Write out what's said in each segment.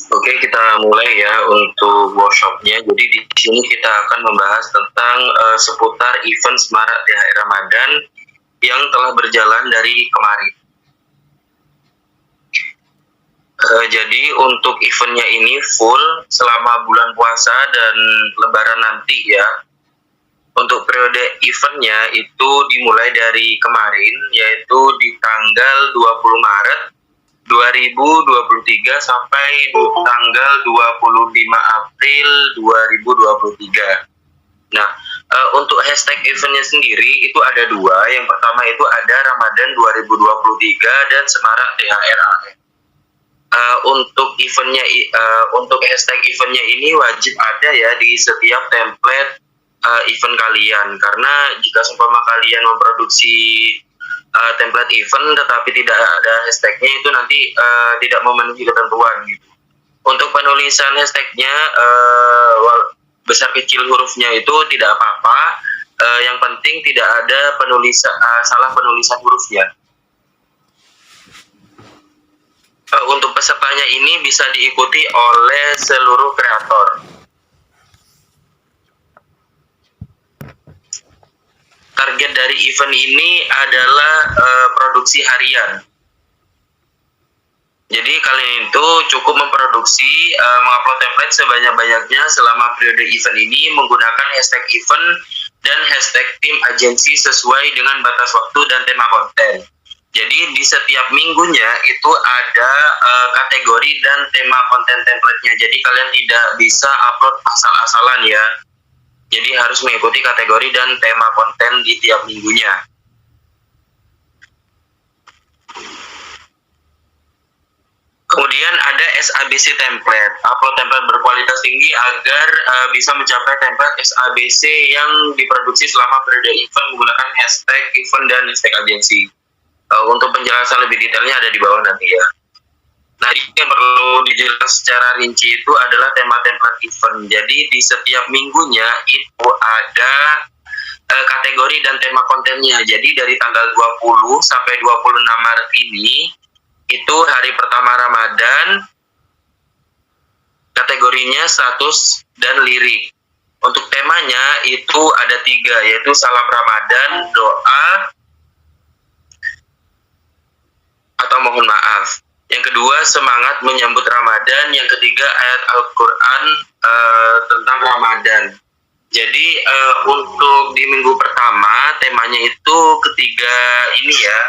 Oke, kita mulai ya untuk workshopnya. Jadi di sini kita akan membahas tentang seputar event Semarak THR Ramadan yang telah berjalan dari kemarin. Jadi untuk eventnya ini full selama bulan puasa dan Lebaran nanti ya. Untuk periode eventnya itu dimulai dari kemarin, yaitu di tanggal 20 Maret 2023 sampai tanggal 25 April 2023. Nah, untuk hashtag eventnya sendiri itu ada dua. Yang pertama itu ada Ramadan 2023 dan Semarak THR. Untuk eventnya, untuk hashtag eventnya ini wajib ada ya di setiap template event kalian, karena jika seumpama kalian memproduksi template event tetapi tidak ada hashtagnya, itu nanti tidak memenuhi ketentuan gitu. Untuk penulisan hashtagnya besar kecil hurufnya itu tidak apa-apa, yang penting tidak ada salah penulisan hurufnya. Untuk pesertanya ini bisa diikuti oleh seluruh kreator. Target dari event ini adalah produksi harian. Jadi kalian itu cukup memproduksi, mengupload template sebanyak-banyaknya selama periode event ini menggunakan hashtag event dan hashtag tim agensi sesuai dengan batas waktu dan tema konten. Jadi di setiap minggunya itu ada kategori dan tema konten template-nya. Jadi kalian tidak bisa upload asal-asalan ya. Jadi harus mengikuti kategori dan tema konten di tiap minggunya. Kemudian ada SABC template. Upload template berkualitas tinggi agar bisa mencapai template SABC yang diproduksi selama periode event menggunakan hashtag event dan hashtag agensi. Untuk penjelasan lebih detailnya ada di bawah nanti ya. Nah, yang perlu dijelaskan secara rinci itu adalah tema template event. Jadi di setiap minggunya itu ada kategori dan tema kontennya. Jadi dari tanggal 20 sampai 26 Maret ini itu hari pertama Ramadan, kategorinya status dan lirik. Untuk temanya itu ada 3, yaitu salam Ramadan, doa, atau mohon maaf. Yang kedua, semangat menyambut Ramadan. Yang ketiga, ayat Al-Quran tentang Ramadan. Jadi untuk di minggu pertama temanya itu ketiga ini ya.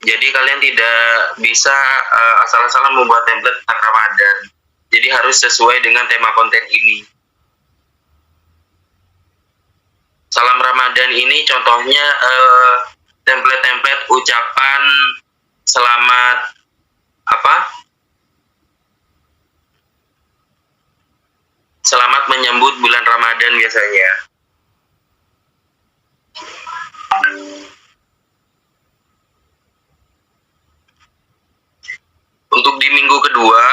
Jadi kalian tidak bisa asal-asalan membuat template tentang Ramadan. Jadi harus sesuai dengan tema konten ini. Salam Ramadan ini contohnya template-template ucapan selamat selamat menyambut bulan Ramadan biasanya. Untuk di minggu kedua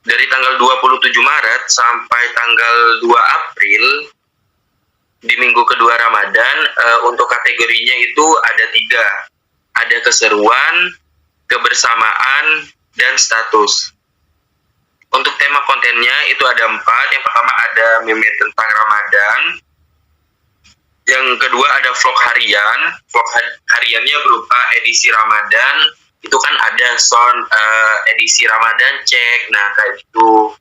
dari tanggal 27 Maret sampai tanggal 2 April di minggu kedua Ramadan, untuk kategorinya itu ada 3. Ada keseruan, kebersamaan, dan status. Untuk tema kontennya itu ada 4. Yang pertama ada meme tentang Ramadan. Yang kedua ada vlog harian. Vlog hariannya berupa edisi Ramadan. Itu kan ada sound edisi Ramadan cek. Nah kayak gitu.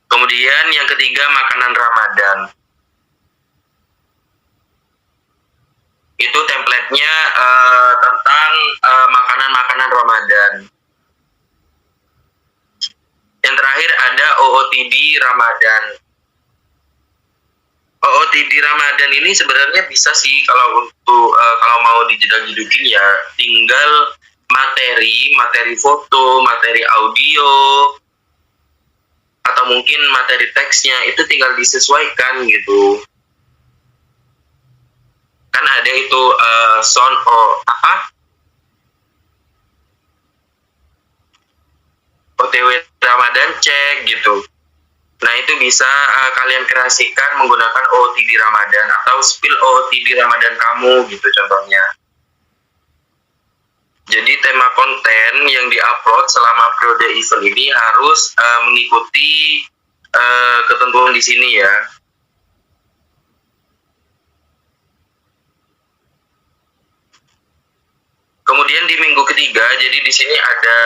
Kemudian yang ketiga makanan Ramadan. Itu template-nya tentang makanan-makanan Ramadan. Yang terakhir ada OOTD Ramadan. OOTD Ramadan ini sebenarnya bisa sih kalau untuk kalau mau dijedak-jedukin ya, tinggal materi foto, materi audio, atau mungkin materi teksnya itu tinggal disesuaikan gitu. Kan ada itu sound OTW Ramadan cek gitu. Nah itu bisa kalian kreasikan menggunakan OOTD Ramadan atau spill OOTD Ramadan kamu gitu contohnya. Jadi tema konten yang diupload selama periode event ini harus mengikuti ketentuan di sini ya. Kemudian di minggu ketiga, jadi di sini ada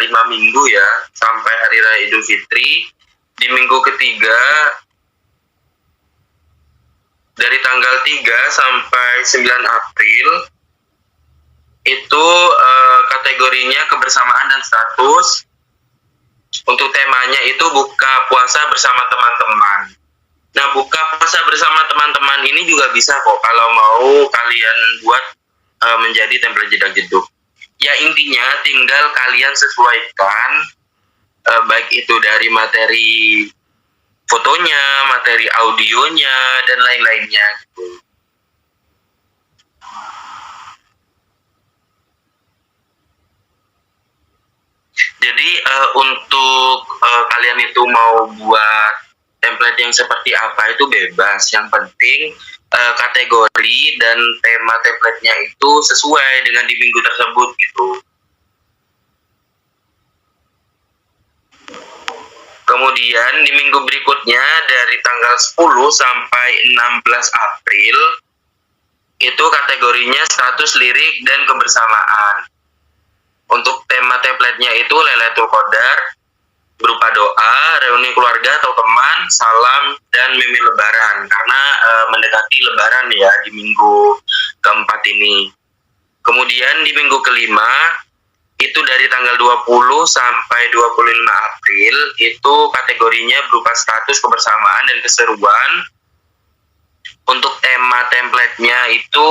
5 minggu ya sampai Hari Raya Idul Fitri. Di minggu ketiga dari tanggal 3 sampai 9 April itu kategorinya kebersamaan dan status. Untuk temanya itu buka puasa bersama teman-teman. Nah, buka puasa bersama teman-teman ini juga bisa kok kalau mau kalian buat menjadi template jedak jeduk. Ya intinya tinggal kalian sesuaikan baik itu dari materi fotonya, materi audionya, dan lain-lainnya gitu. Jadi untuk kalian itu mau buat template yang seperti apa itu bebas. Yang penting kategori dan tema template-nya itu sesuai dengan di minggu tersebut gitu. Kemudian di minggu berikutnya dari tanggal 10 sampai 16 April itu kategorinya status lirik dan kebersamaan. Untuk tema template-nya itu Lailatul Qadar, berupa doa, reuni keluarga atau teman, salam, dan mimik lebaran. Karena mendekati lebaran ya di minggu keempat ini. Kemudian di minggu kelima, itu dari tanggal 20 sampai 25 April, itu kategorinya berupa status kebersamaan dan keseruan. Untuk tema template-nya itu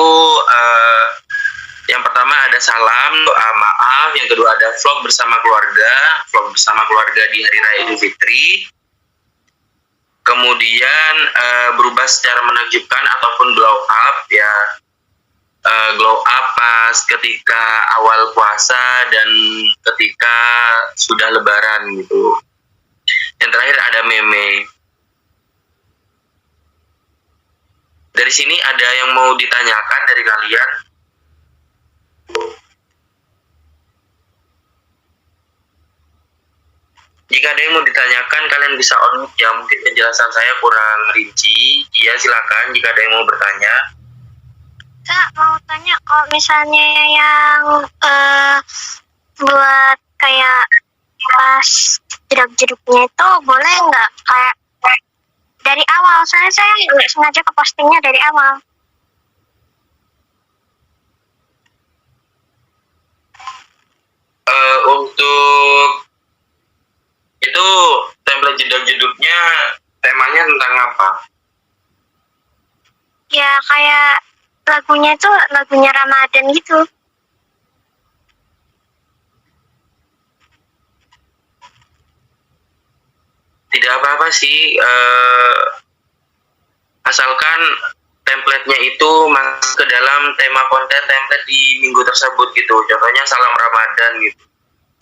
yang pertama ada salam, doa maaf, yang kedua ada vlog bersama keluarga di Hari Raya Idul Fitri. Kemudian berubah secara menakjubkan ataupun glow up ya, glow up pas ketika awal puasa dan ketika sudah lebaran gitu. Yang terakhir ada meme. Dari sini ada yang mau ditanyakan dari kalian? Jika ada yang mau ditanyakan, kalian bisa on ya. Mungkin penjelasan saya kurang rinci. Iya, silakan jika ada yang mau bertanya. Kak, mau tanya kalau misalnya yang buat kayak pas jeduk-jeduknya itu boleh nggak kayak dari awal? Soalnya saya nggak sengaja ke postingnya dari awal. Untuk itu template jeduk-jeduknya temanya tentang apa? Ya kayak lagunya itu lagunya Ramadan gitu. Tidak apa-apa sih, asalkan template-nya itu masuk ke dalam tema konten template di minggu tersebut gitu. Contohnya salam Ramadan gitu.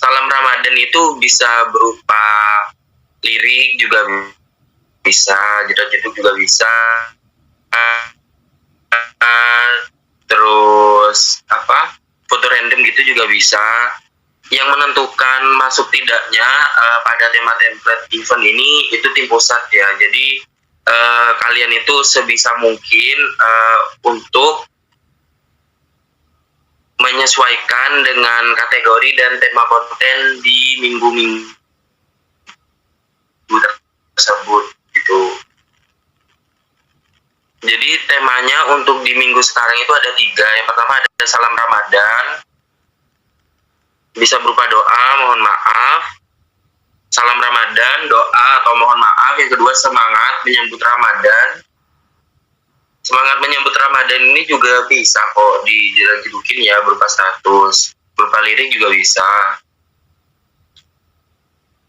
Salam Ramadan itu bisa berupa lirik juga bisa, jeduk-jeduk juga bisa, terus apa, foto random gitu juga bisa. Yang menentukan masuk tidaknya pada tema template event ini itu tim pusat ya. Jadi kalian itu sebisa mungkin untuk menyesuaikan dengan kategori dan tema konten di minggu-minggu tersebut gitu. Jadi temanya untuk di minggu sekarang itu ada 3. Yang pertama ada salam Ramadan, bisa berupa doa, mohon maaf, salam Ramadan, doa atau mohon maaf. Yang kedua semangat menyambut Ramadan. Semangat menyambut Ramadan ini juga bisa kok dijedukin ya, berupa status, berupa lirik juga bisa.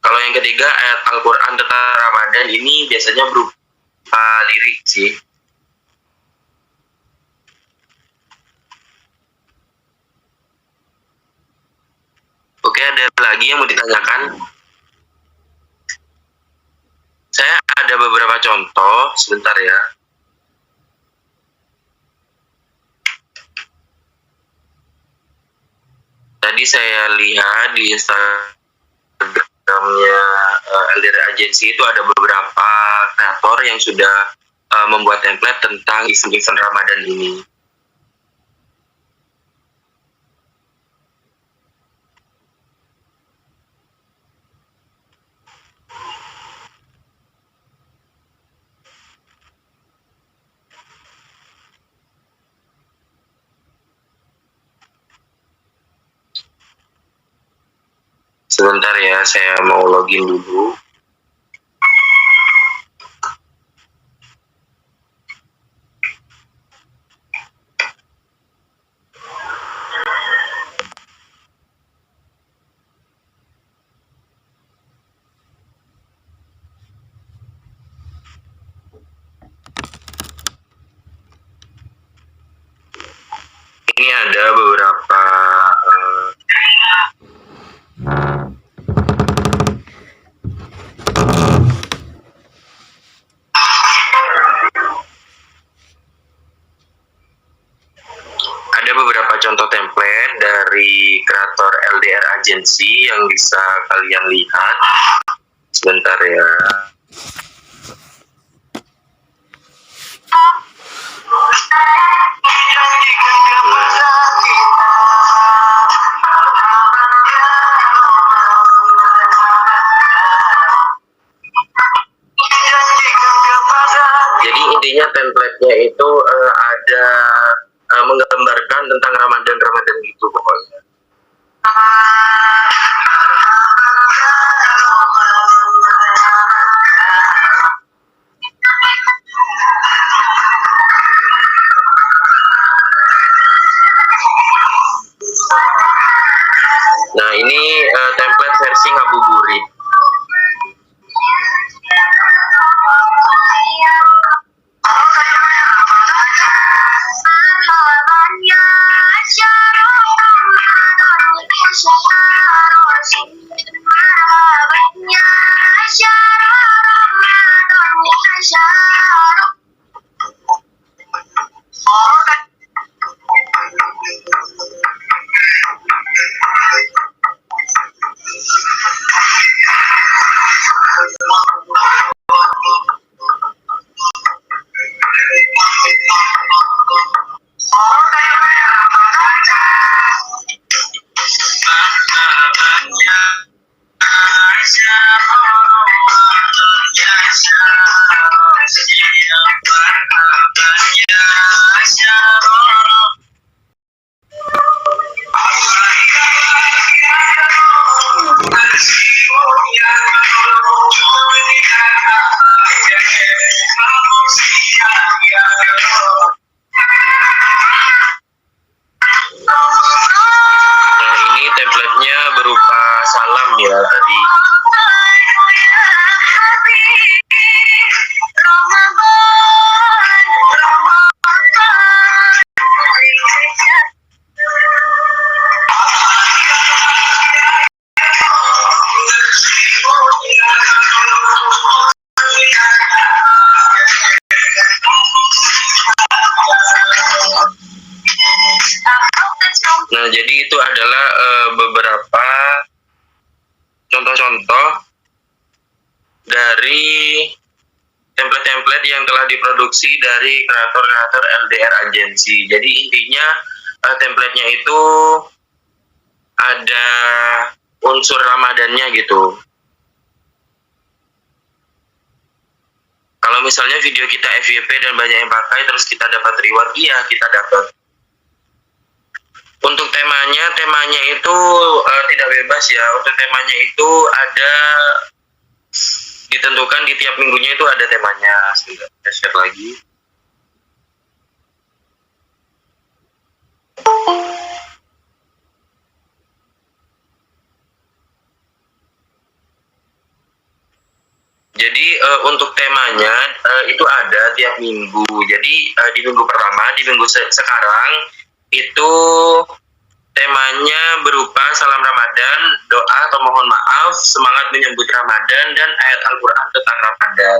Kalau yang ketiga ayat Al-Quran tentang Ramadan ini biasanya berupa lirik sih. Oke, ada lagi yang mau ditanyakan? Saya ada beberapa contoh, sebentar ya. Tadi saya lihat di Instagramnya LDR Agency itu ada beberapa kreator yang sudah membuat template tentang event-event Ramadan ini. Sebentar ya, saya mau login dulu. Ini ada beberapa contoh template dari kreator LDR Agency yang bisa kalian lihat. Sebentar ya. Jadi intinya template-nya itu ada menggambarkan tentang Ramadan gitu pokoknya. Nah, ini template versi ngabuburit. Ya tadi nah jadi itu adalah beberapa contoh-contoh dari template-template yang telah diproduksi dari kreator-kreator LDR Agency. Jadi intinya template-nya itu ada unsur Ramadannya gitu. Kalau misalnya video kita FYP dan banyak yang pakai terus kita dapat reward, iya kita dapat. Untuk temanya itu tidak bebas ya. Untuk temanya itu ada ditentukan di tiap minggunya itu ada temanya. Saya share lagi. Jadi untuk temanya itu ada tiap minggu. Jadi di minggu pertama, di minggu sekarang itu temanya berupa salam Ramadan, doa atau mohon maaf, semangat menyambut Ramadan, dan ayat Al-Quran tentang Ramadan.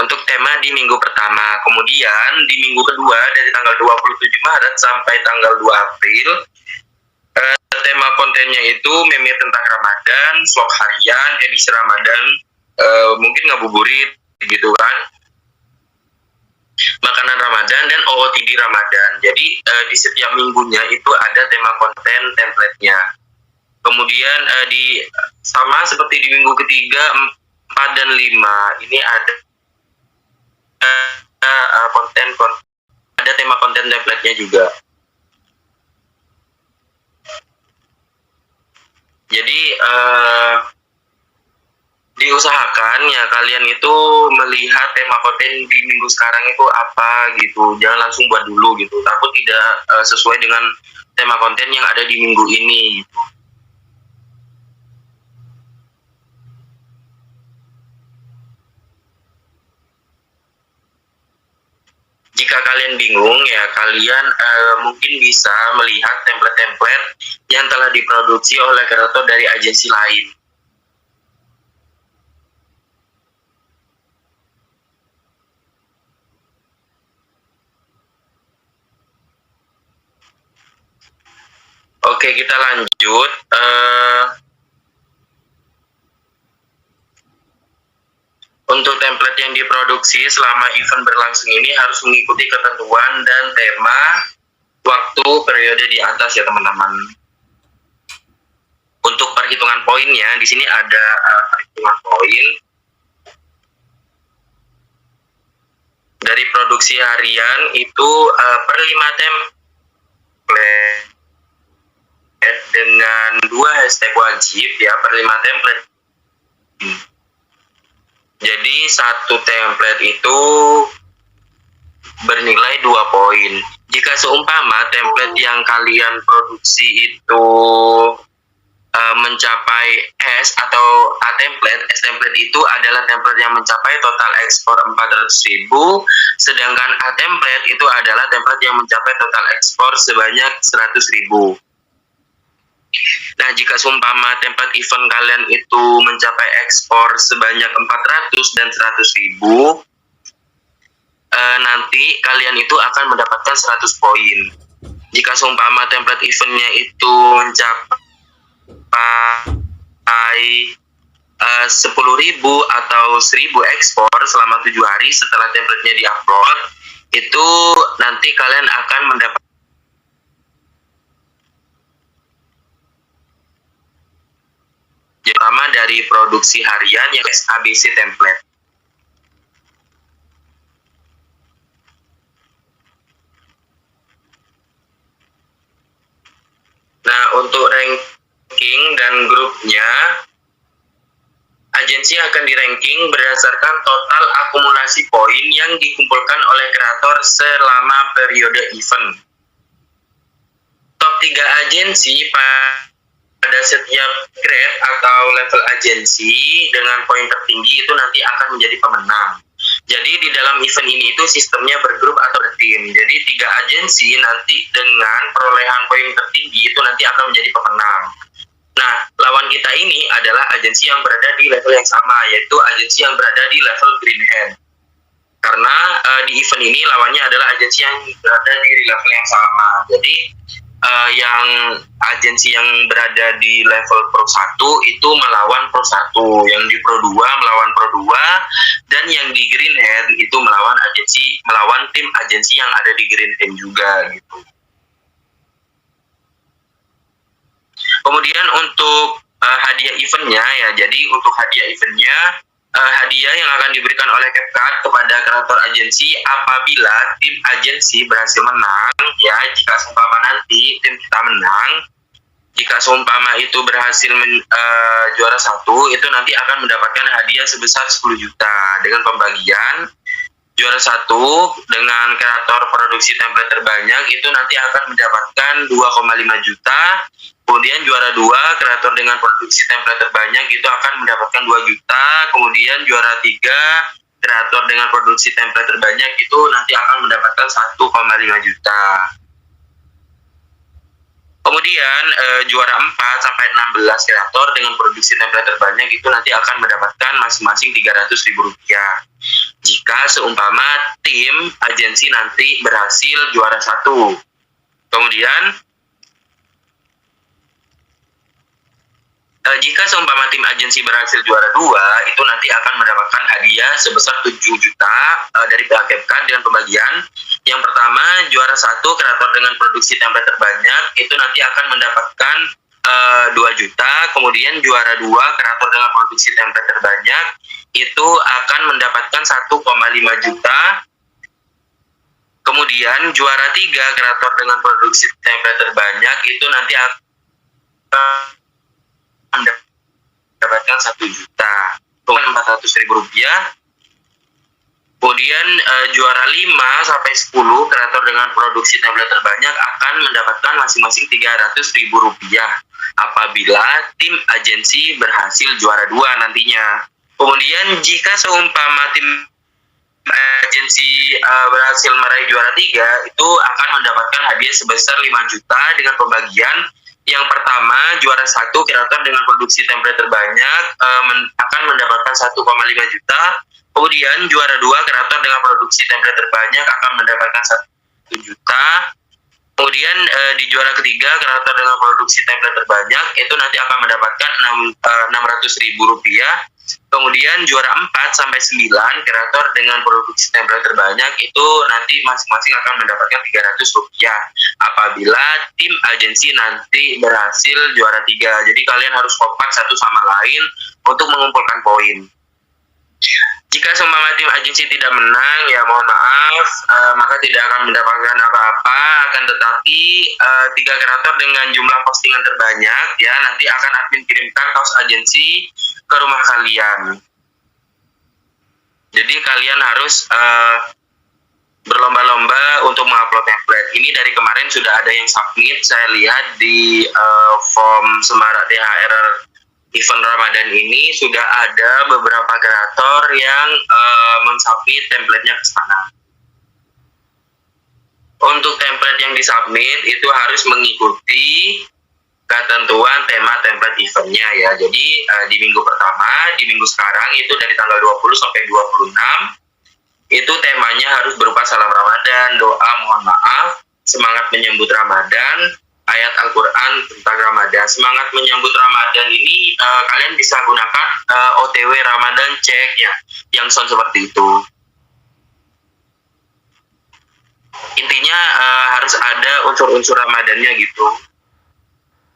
Untuk tema di minggu pertama. Kemudian di minggu kedua dari tanggal 27 Maret sampai tanggal 2 April Tema kontennya itu meme tentang Ramadan, vlog harian, edisi Ramadan, mungkin ngabuburit gitu kan, makanan Ramadan dan OOTD Ramadan. Jadi di setiap minggunya itu ada tema konten template-nya. Kemudian sama seperti di minggu ketiga, 4 dan 5 ini ada ada tema konten template-nya juga. Jadi diusahakan ya kalian itu melihat tema konten di minggu sekarang itu apa gitu, jangan langsung buat dulu gitu, takut tidak sesuai dengan tema konten yang ada di minggu ini gitu. Jika kalian bingung ya kalian mungkin bisa melihat template-template yang telah diproduksi oleh kreator dari agensi lain. Oke, kita lanjut. Untuk template yang diproduksi selama event berlangsung ini harus mengikuti ketentuan dan tema waktu periode di atas ya teman-teman. Untuk perhitungan poinnya, di sini ada perhitungan poin dari produksi harian itu per 5 template dengan 2 hashtag wajib ya, per 5 template. Jadi satu template itu bernilai 2 poin. Jika seumpama template yang kalian produksi itu mencapai S atau A template, S template itu adalah template yang mencapai total ekspor 400.000, sedangkan A template itu adalah template yang mencapai total ekspor sebanyak 100.000. Nah, jika seumpama template event kalian itu mencapai ekspor sebanyak 400 dan 100.000, nanti kalian itu akan mendapatkan 100 poin. Jika seumpama template eventnya itu mencapai 10.000 atau 1.000 ekspor selama 7 hari setelah template-nya diupload, itu nanti kalian akan mendapat pertama dari produksi harian yang ABC template. Nah, untuk ranking dan grupnya, agensi akan di-ranking berdasarkan total akumulasi poin yang dikumpulkan oleh kreator selama periode event. Top 3 agensi pada setiap grade atau level agensi dengan poin tertinggi itu nanti akan menjadi pemenang. Jadi di dalam event ini itu sistemnya bergrup atau bertim. Jadi 3 agensi nanti dengan perolehan poin tertinggi itu nanti akan menjadi pemenang. Nah, lawan kita ini adalah agensi yang berada di level yang sama, yaitu agensi yang berada di level green hand. Karena di event ini lawannya adalah agensi yang berada di level yang sama. Jadi yang agensi yang berada di level Pro 1 itu melawan Pro 1, yang di Pro 2 melawan Pro 2, dan yang di Green Hand itu melawan tim agensi yang ada di Green Hand juga gitu. Kemudian untuk hadiah eventnya ya, jadi untuk hadiah eventnya, hadiah yang akan diberikan oleh CapCut kepada kreator agensi apabila tim agensi berhasil menang ya, jika seumpama nanti tim kita menang, jika seumpama itu berhasil juara 1, itu nanti akan mendapatkan hadiah sebesar 10 juta dengan pembagian. Juara 1 dengan kreator produksi template terbanyak itu nanti akan mendapatkan 2,5 juta. Kemudian juara 2 kreator dengan produksi template terbanyak itu akan mendapatkan 2 juta. Kemudian juara 3 kreator dengan produksi template terbanyak itu nanti akan mendapatkan 1,5 juta. Kemudian juara 4 sampai 16 kreator dengan produksi template terbanyak itu nanti akan mendapatkan masing-masing Rp300.000 jika seumpama tim agensi nanti berhasil juara 1. Kemudian Jika seumpama tim agensi berhasil juara 2, itu nanti akan mendapatkan hadiah sebesar 7 juta dari pihak Kepka dengan pembagian. Yang pertama, juara 1 kreator dengan produksi template terbanyak itu nanti akan mendapatkan 2 juta. Kemudian juara 2 kreator dengan produksi template terbanyak itu akan mendapatkan 1,5 juta. Kemudian juara 3 kreator dengan produksi template terbanyak itu nanti akan mendapatkan 1 juta, kemudian 400.000 rupiah. Kemudian juara 5 sampai 10 kreator dengan produksi template terbanyak akan mendapatkan masing-masing 300.000 rupiah apabila tim agensi berhasil juara 2 nantinya. Kemudian jika seumpama tim agensi berhasil meraih juara 3, itu akan mendapatkan hadiah sebesar 5 juta dengan pembagian. Yang pertama, juara 1 kreator dengan produksi template terbanyak akan mendapatkan 1,5 juta. Kemudian juara 2 kreator dengan produksi template terbanyak akan mendapatkan 1 juta. Kemudian di juara ketiga kreator dengan produksi template terbanyak itu nanti akan mendapatkan 600.000 rupiah. Kemudian juara 4 sampai 9 kreator dengan produksi template terbanyak itu nanti masing-masing akan mendapatkan 300 rupiah apabila tim agensi nanti berhasil juara 3. Jadi kalian harus kompak satu sama lain untuk mengumpulkan poin. Jika seumpama tim agensi tidak menang, ya mohon maaf, maka tidak akan mendapatkan apa-apa. Akan tetapi 3 kreator dengan jumlah postingan terbanyak ya nanti akan admin kirimkan kaos agensi ke rumah kalian. Jadi kalian harus berlomba-lomba untuk mengupload template. Ini dari kemarin sudah ada yang submit, saya lihat di form Semarak THR event Ramadan ini sudah ada beberapa kreator yang mensubmit template-nya ke sana. Untuk template yang disubmit itu harus mengikuti ketentuan tema template eventnya ya. Jadi di minggu pertama, di minggu sekarang itu dari tanggal 20 sampai 26 itu temanya harus berupa salam Ramadan, doa mohon maaf, semangat menyambut Ramadan, ayat Al-Quran tentang Ramadan. Semangat menyambut Ramadan ini kalian bisa gunakan OTW Ramadan check ya, yang sound seperti itu. Intinya harus ada unsur-unsur Ramadannya gitu.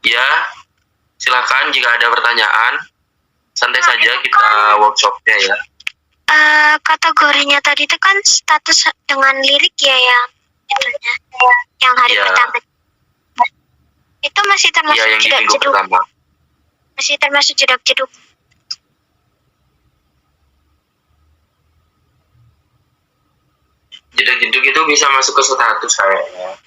Ya, silakan jika ada pertanyaan, santai saja kita workshopnya ya. Kategorinya tadi itu kan status dengan lirik ya yang hari pertama. Itu masih termasuk yang jedak jeduk. Masih termasuk jedak jeduk. Jedak jeduk itu bisa masuk ke status kayaknya.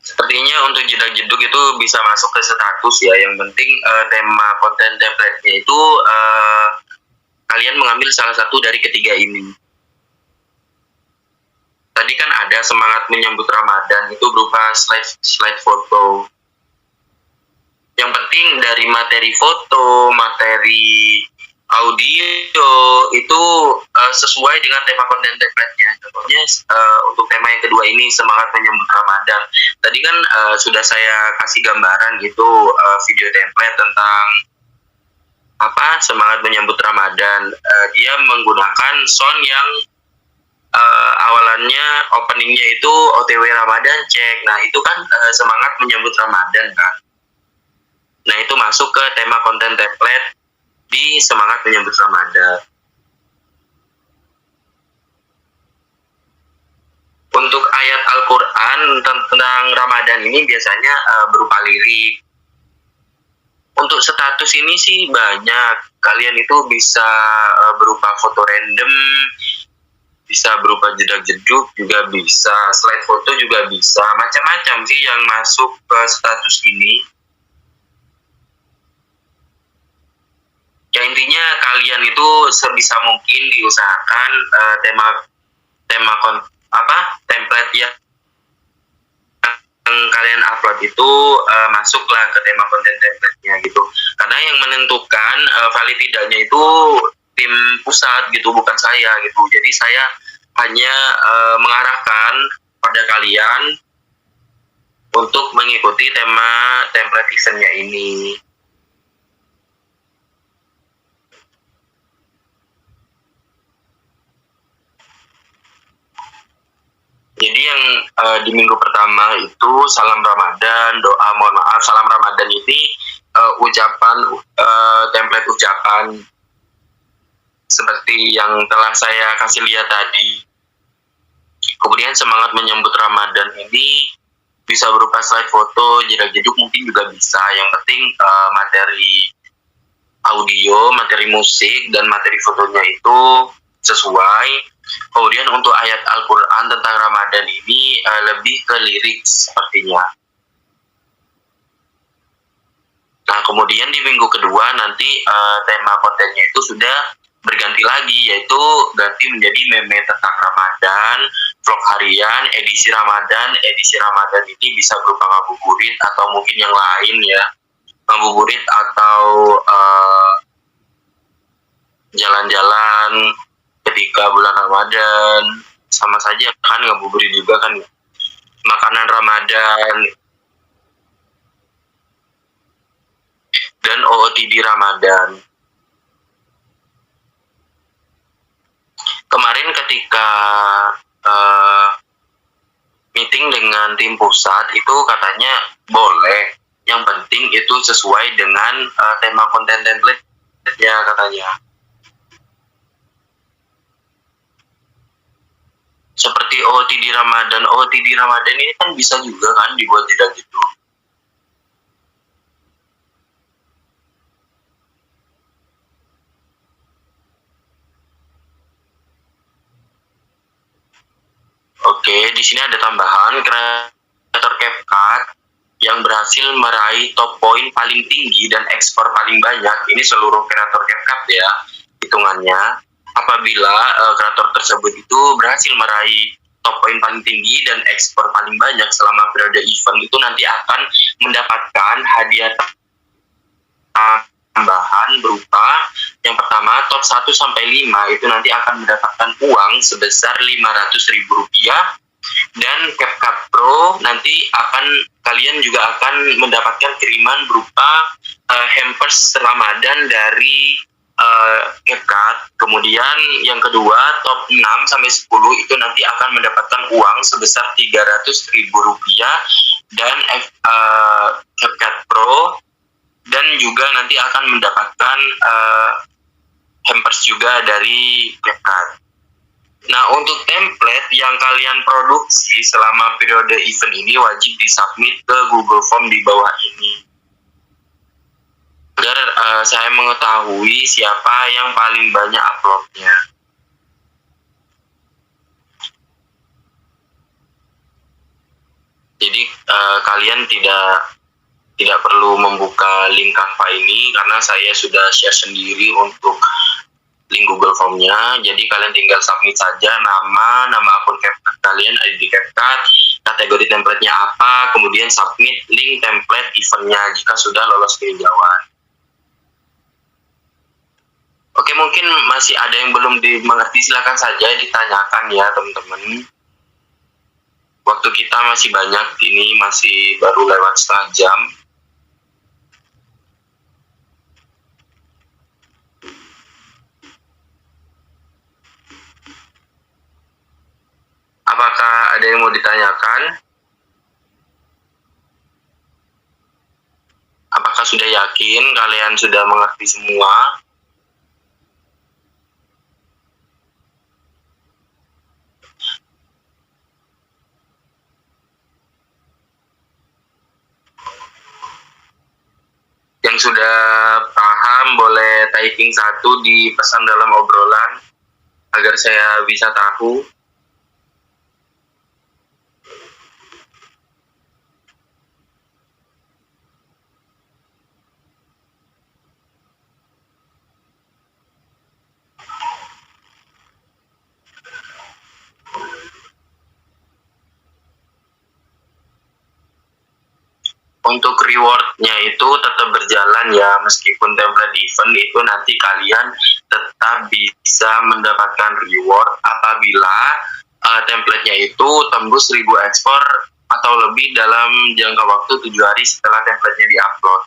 Sepertinya untuk jedak jeduk itu bisa masuk ke status ya. Yang penting tema konten template-nya itu kalian mengambil salah satu dari ketiga ini. Tadi kan ada semangat menyambut Ramadan, itu berupa slide foto. Yang penting dari materi foto, materi audio itu sesuai dengan tema konten template-nya. Contohnya untuk tema yang kedua ini semangat menyambut Ramadan. Tadi kan sudah saya kasih gambaran gitu video template tentang apa semangat menyambut Ramadan. Dia menggunakan sound yang awalannya openingnya itu OTW Ramadan cek. Nah itu kan semangat menyambut Ramadan kan. Nah itu masuk ke tema konten template di semangat menyambut Ramadan. Untuk ayat Al-Quran tentang Ramadan ini biasanya berupa lirik. Untuk status ini sih banyak. Kalian itu bisa berupa foto random, bisa berupa jedak jeduk juga bisa, slide foto juga bisa, macam-macam sih yang masuk ke status ini. Ya intinya kalian itu sebisa mungkin diusahakan template yang kalian upload itu masuklah ke tema konten template-nya gitu. Karena yang menentukan valid tidaknya itu tim pusat gitu, bukan saya gitu. Jadi saya hanya mengarahkan pada kalian untuk mengikuti tema template eventnya ini. Jadi yang di minggu pertama itu salam Ramadan, doa mohon maaf. Salam Ramadan ini template ucapan seperti yang telah saya kasih lihat tadi. Kemudian semangat menyambut Ramadan ini bisa berupa slide foto, jedak-jeduk mungkin juga bisa. Yang penting materi audio, materi musik, dan materi fotonya itu sesuai. Kemudian untuk ayat Al-Quran tentang Ramadan ini lebih ke lirik sepertinya. Nah, kemudian di minggu kedua nanti tema kontennya itu sudah berganti lagi, yaitu ganti menjadi meme tentang Ramadan, vlog harian, edisi Ramadan. Edisi Ramadan ini bisa berupa ngabuburit atau mungkin yang lain ya. Ngabuburit atau jalan-jalan ketika bulan Ramadan, sama saja kan, ngabuburit juga kan, makanan Ramadan, dan OOTD Ramadan. Kemarin ketika meeting dengan tim pusat itu katanya boleh, yang penting itu sesuai dengan tema konten template ya katanya. Seperti OOTD Ramadan. OOTD Ramadan ini kan bisa juga kan dibuat tidak gitu. Oke, di sini ada tambahan kreator CapCut yang berhasil meraih top poin paling tinggi dan ekspor paling banyak. Ini seluruh kreator CapCut ya hitungannya. Apabila kreator tersebut itu berhasil meraih top poin paling tinggi dan ekspor paling banyak selama periode event, itu nanti akan mendapatkan hadiah tambahan berupa yang pertama top 1 sampai 5 itu nanti akan mendapatkan uang sebesar Rp500.000, dan CapCut Pro nanti kalian juga akan mendapatkan kiriman berupa hampers Ramadan dari CapCut. Kemudian yang kedua top 6 sampai 10 itu nanti akan mendapatkan uang sebesar Rp300.000 dan CapCut Pro, dan juga nanti akan mendapatkan hampers juga dari CapCut. Nah, untuk template yang kalian produksi selama periode event ini wajib disubmit ke Google Form di bawah ini, agar saya mengetahui siapa yang paling banyak uploadnya. Jadi kalian tidak perlu membuka link Canva ini karena saya sudah share sendiri untuk link Google Form-nya. Jadi kalian tinggal submit saja nama akun CapCut kalian, ID CapCut, kategori template-nya apa, kemudian submit link template event-nya jika sudah lolos tinjauan. Oke, mungkin masih ada yang belum dimengerti, silakan saja ditanyakan ya teman-teman. Waktu kita masih banyak, ini masih baru lewat setengah jam. Apakah ada yang mau ditanyakan? Apakah sudah yakin kalian sudah mengerti semua? Yang sudah paham boleh typing 1 di pesan dalam obrolan agar saya bisa tahu. Untuk rewardnya itu tetap berjalan ya, meskipun template event itu nanti kalian tetap bisa mendapatkan reward apabila template-nya itu tembus 1000 ekspor atau lebih dalam jangka waktu 7 hari setelah template-nya diupload.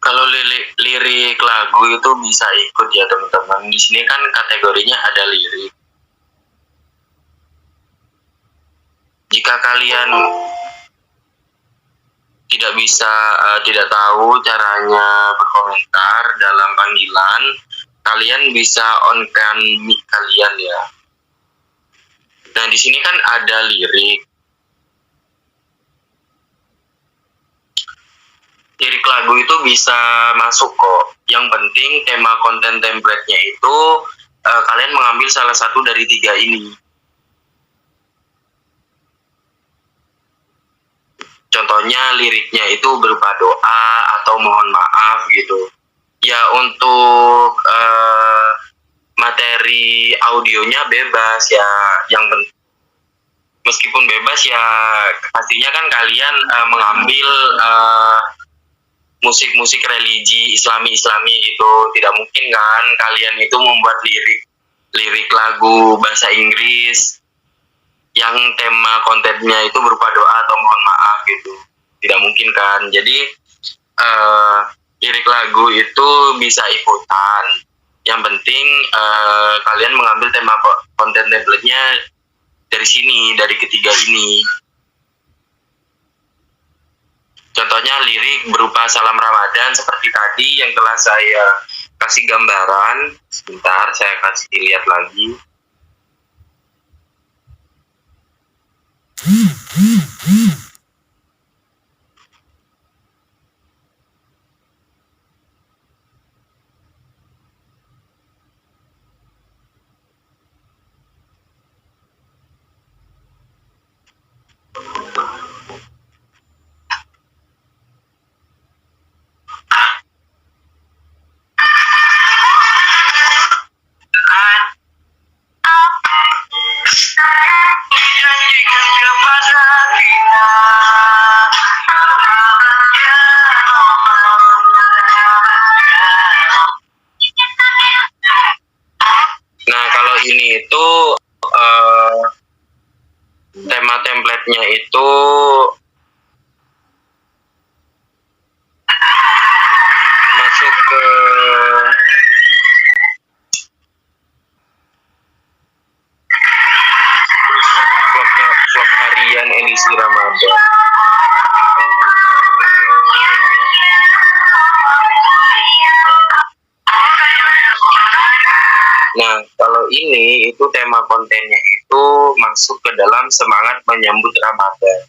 Kalau lirik lagu itu bisa ikut ya teman-teman. Di sini kan kategorinya ada lirik. Jika kalian tidak tahu caranya berkomentar dalam panggilan, kalian bisa on-kan mic kalian ya. Nah, di sini kan ada lirik. Lirik lagu itu bisa masuk kok. Yang penting tema konten template-nya itu kalian mengambil salah satu dari 3 ini. Contohnya liriknya itu berupa doa atau mohon maaf gitu. Ya untuk materi audionya bebas ya. Meskipun bebas ya pastinya kan kalian mengambil musik-musik religi Islami gitu. Tidak mungkin kan kalian itu membuat lirik lagu bahasa Inggris yang tema kontennya itu berupa doa atau mohon maaf gitu. Tidak mungkin kan. Jadi lirik lagu itu bisa ikutan. Yang penting kalian mengambil tema konten template-nya dari sini, dari ketiga ini. Contohnya lirik berupa salam Ramadan seperti tadi yang telah saya kasih gambaran. Sebentar, saya kasih lihat lagi. Nah, kalau ini itu tema template-nya itu masuk ke vlog harian edisi Ramadan. Nah, kalau ini itu tema kontennya itu masuk ke dalam semangat menyambut Ramadan.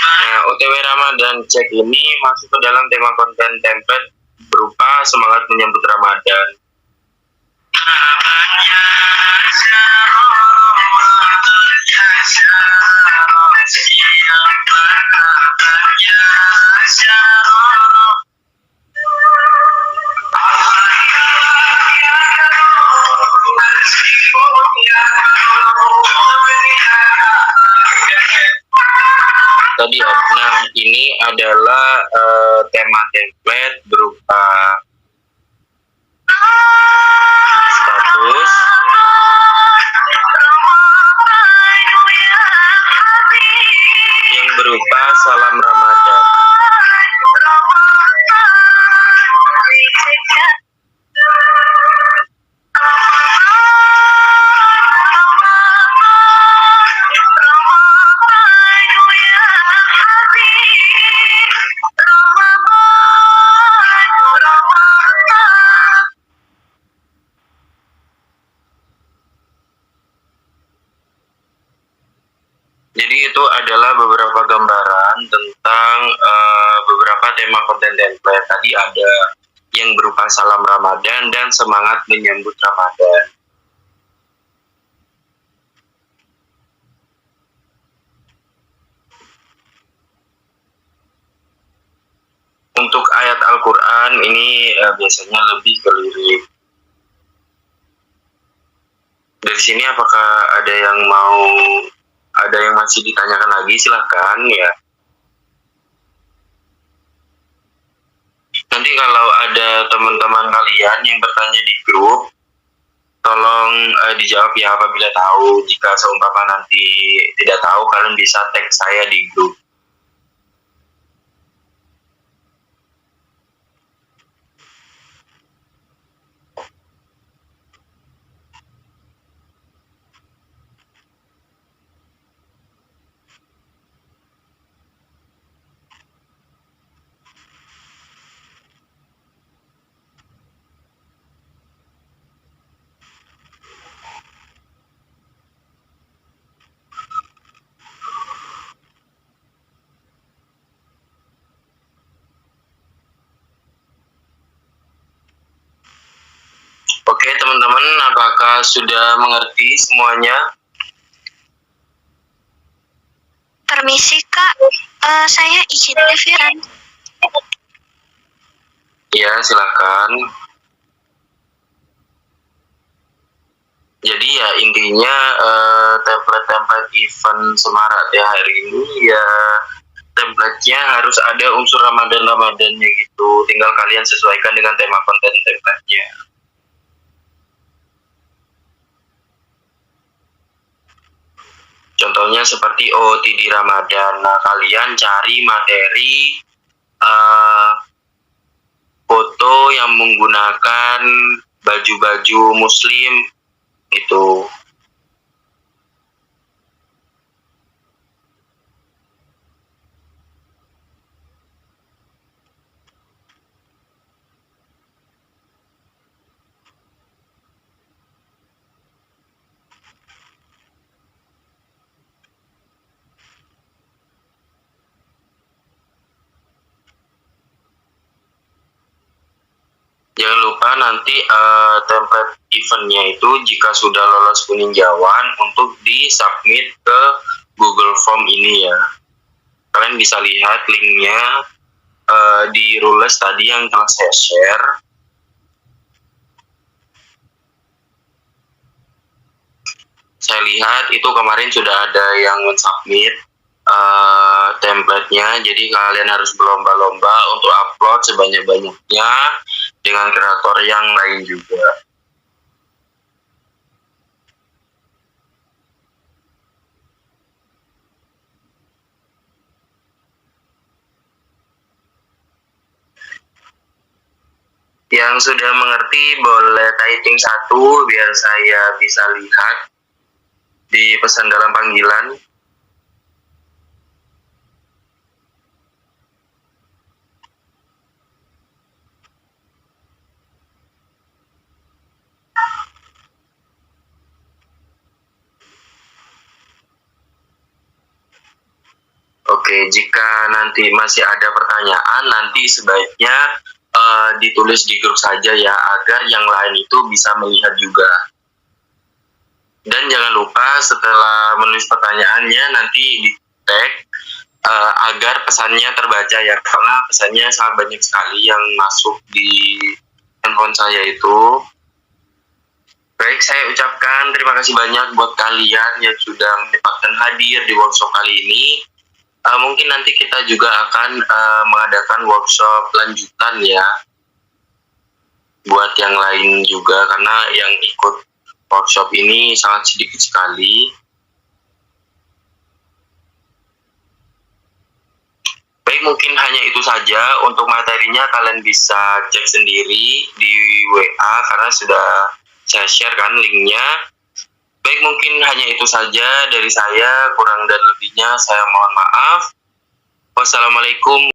Nah, OTW Ramadan Cek ini masuk ke dalam tema konten template berupa semangat menyambut Ramadan. Tadi ya, nah ini adalah tema template berupa status, yang berupa salam Ramadan. Jadi itu adalah beberapa gambaran tentang beberapa tema konten template. Tadi ada yang berupa salam Ramadan dan semangat menyambut Ramadan. Untuk ayat Al-Quran ini biasanya lebih ke lirik. Dari sini apakah ada yang masih ditanyakan lagi? Silahkan ya. Nanti kalau ada teman-teman kalian yang bertanya di grup, tolong dijawab ya apabila tahu. Jika seumpama nanti tidak tahu, kalian bisa tag saya di grup. Oke teman-teman, apakah sudah mengerti semuanya? Permisi Kak, saya izin Viran. Iya, silakan. Jadi ya intinya template-template event Semarak ya hari ini ya template-nya harus ada unsur Ramadan-Ramadannya gitu. Tinggal kalian sesuaikan dengan tema konten template-nya. Contohnya seperti OOTD Ramadan. Nah, kalian cari materi foto yang menggunakan baju-baju muslim gitu. Jangan lupa nanti template eventnya itu jika sudah lolos peninjauan untuk di-submit ke Google Form ini ya. Kalian bisa lihat linknya di rules tadi yang telah saya share. Saya lihat itu kemarin sudah ada yang men-submit template-nya, jadi kalian harus berlomba-lomba untuk upload sebanyak-banyaknya dengan kreator yang lain juga. Yang sudah mengerti boleh typing 1 biar saya bisa lihat di pesan dalam panggilan. Oke, jika nanti masih ada pertanyaan, nanti sebaiknya ditulis di grup saja ya, agar yang lain itu bisa melihat juga. Dan jangan lupa setelah menulis pertanyaannya nanti di tag agar pesannya terbaca ya, karena pesannya sangat banyak sekali yang masuk di handphone saya itu. Baik, saya ucapkan terima kasih banyak buat kalian yang sudah menyempatkan hadir di workshop kali ini. Mungkin nanti kita juga akan mengadakan workshop lanjutan ya, buat yang lain juga, karena yang ikut workshop ini sangat sedikit sekali. Baik, mungkin hanya itu saja. Untuk materinya kalian bisa cek sendiri di WA karena sudah saya share kan linknya. Baik, mungkin hanya itu saja dari saya. Kurang dan lebihnya saya mohon maaf. Wassalamualaikum.